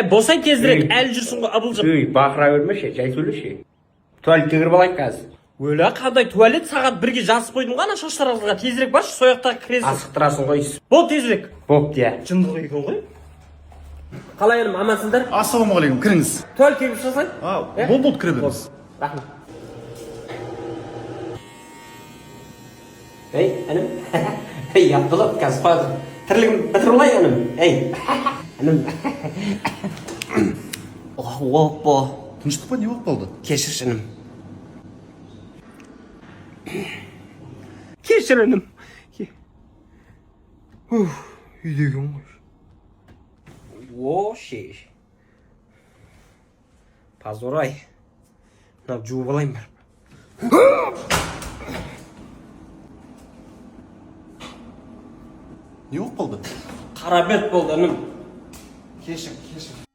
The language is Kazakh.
Босай тезірек, әлі жүрсің ғой, абылжып. Бақыра бермеші, жай сөйлеші. Туалетке кіріп алайық қазір. Өлі, қандай туалет сағат 1-ге жазып қойдым ғана шаштаразға. Тезірек баршы, сояқтағы кіресің. Асықтырасың ғой. Бол тезірек. Бопты, иә. Жындық екен ғой. Қалай енім, амансыңдар? Ассалаумағалейкум, кіріңіз. Туалетке кіріп жасайын? Болды, кіре беріңіз. Рахмет. Інім. Яптылып, қазір қазір. Тірлігім бітір олай, інім. Інім. Опа. Тыныштық па, не болып қалды? Кешір, інім. Кешір, інім. Үйдеген ғой. О, шеш. Пазорай. Мынау жуып алайын бар. Не болып қалды? Қарабет болды, інім. Кешір.